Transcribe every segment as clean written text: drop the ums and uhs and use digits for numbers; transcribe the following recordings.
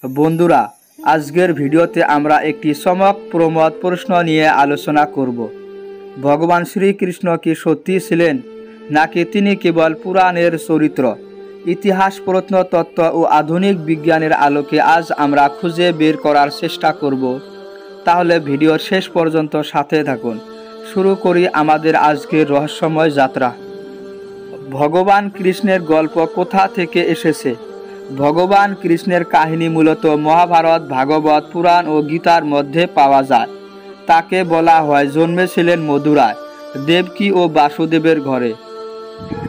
বন্ধুরা, আজকের ভিডিওতে আমরা একটি চমকপ্রদ প্রশ্ন নিয়ে আলোচনা করব। ভগবান শ্রীকৃষ্ণ কি সত্যি ছিলেন, নাকি তিনি কেবল পুরাণের চরিত্র? ইতিহাস, প্রত্নতত্ত্ব ও আধুনিক বিজ্ঞানের আলোকে আজ আমরা খুঁজে বের করার চেষ্টা করব। তাহলে ভিডিওর শেষ পর্যন্ত সাথে থাকুন। শুরু করি আমাদের আজকের রহস্যময় যাত্রা। ভগবান কৃষ্ণের গল্প কোথা থেকে এসেছে? ভগবান কৃষ্ণের কাহিনী মূলত মহাভারত, ভাগবত পুরাণ ও গীতার মধ্যে পাওয়া যায়। তাকে বলা হয় জন্মেছিলেন মথুরায়, দেবকী ও বাসুদেবের ঘরে।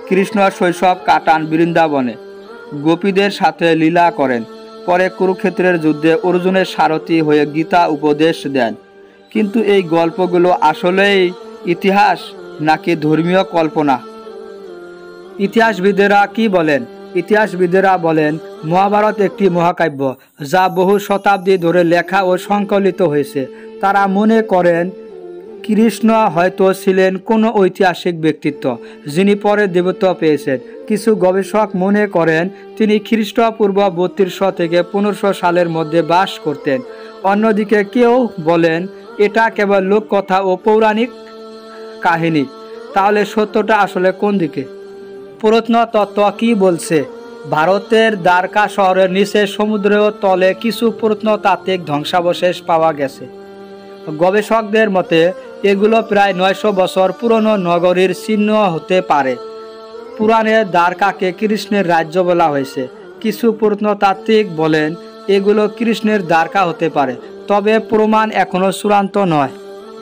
কৃষ্ণ শৈশব কাটান বৃন্দাবনে, গোপীদের সাথে লীলা করেন। পরে কুরুক্ষেত্রের যুদ্ধে অর্জুনের সারথি হয়ে গীতা উপদেশ দেন। কিন্তু এই গল্পগুলো আসলেই ইতিহাস নাকি ধর্মীয় কল্পনা? ইতিহাসবিদেরা কি বলেন? ইতিহাসবিদেরা বলেন মহাভারত একটি মহাকাব্য, যা বহু শতাব্দী ধরে লেখা ও সংকলিত হয়েছে। তারা মনে করেন কৃষ্ণ হয়তো ছিলেন কোনো ঐতিহাসিক ব্যক্তিত্ব, যিনি পরে দেবত্ব পেয়েছেন। কিছু গবেষক মনে করেন তিনি খ্রিস্টপূর্ব 3200 থেকে 1500 সালের মধ্যে বাস করতেন। অন্যদিকে কেউ বলেন এটা কেবল লোককথা ও পৌরাণিক কাহিনী। তাহলে সত্যটা আসলে কোন দিকে? প্রত্নতত্ত্ব কি বলছে? ভারতের দ্বারকা শহরের নিচে সমুদ্রের তলে কিছু প্রত্নতাত্ত্বিক ধ্বংসাবশেষ পাওয়া গেছে। গবেষকদের মতে এগুলো প্রায় 900 বছর পুরনো নগরীর চিহ্ন হতে পারে। পুরাণে দ্বারকাকে কৃষ্ণের রাজ্য বলা হয়েছে। কিছু প্রত্নতাত্ত্বিক বলেন এগুলো কৃষ্ণের দ্বারকা হতে পারে, তবে প্রমাণ এখনও চূড়ান্ত নয়।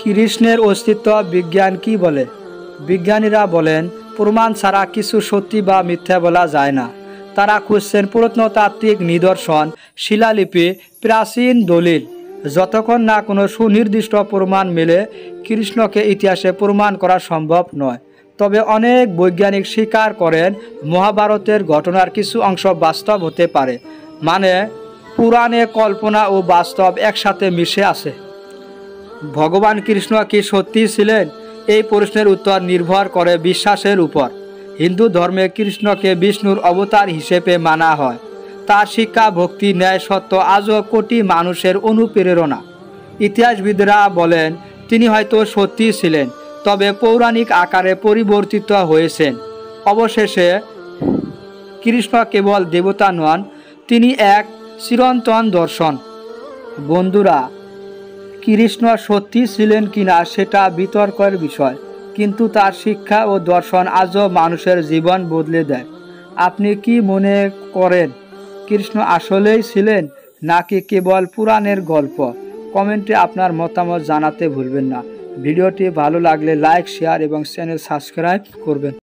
কৃষ্ণের অস্তিত্ব বিজ্ঞান কি বলে? বিজ্ঞানীরা বলেন প্রমাণ ছাড়া কিছু সত্যি বা মিথ্যা বলা যায় না। তারা খুঁজছেন প্রত্নতাত্ত্বিক নিদর্শন, শিলালিপি, প্রাচীন দলিল। যতক্ষণ না কোনো সুনির্দিষ্ট প্রমাণ মেলে, কৃষ্ণকে ইতিহাসে প্রমাণ করা সম্ভব নয়। তবে অনেক বৈজ্ঞানিক স্বীকার করেন মহাভারতের ঘটনার কিছু অংশ বাস্তব হতে পারে, মানে পুরাণে কল্পনা ও বাস্তব একসাথে মিশে আছে। ভগবান কৃষ্ণ কি সত্যি ছিলেন? এই প্রশ্নের উত্তর নির্ভর করে বিশ্বাসের উপর। হিন্দু ধর্মে কৃষ্ণকে বিষ্ণুর অবতার হিসেবে মানা হয়। তার শিক্ষা, ভক্তি, ন্যায়, সত্য আজও কোটি মানুষের অনুপ্রেরণা। ইতিহাসবিদরা বলেন তিনি হয়তো সত্যি ছিলেন, তবে পৌরাণিক আকারে পরিবর্তিত হয়েছেন। অবশেষে কৃষ্ণ কেবল দেবতা নন, তিনি এক চিরন্তন দর্শন। বন্ধুরা, কৃষ্ণ সত্যি ছিলেন কিনা সেটা বিতর্কের বিষয়, কিন্তু তার শিক্ষা ও দর্শন আজও মানুষের জীবন বদলে দেয়। আপনি কি মনে করেন কৃষ্ণ আসলেই ছিলেন, নাকি কেবল পুরাণের গল্প? কমেন্টে আপনার মতামত জানাতে ভুলবেন না। ভিডিওটি ভালো লাগলে লাইক, শেয়ার এবং চ্যানেল সাবস্ক্রাইব করবেন।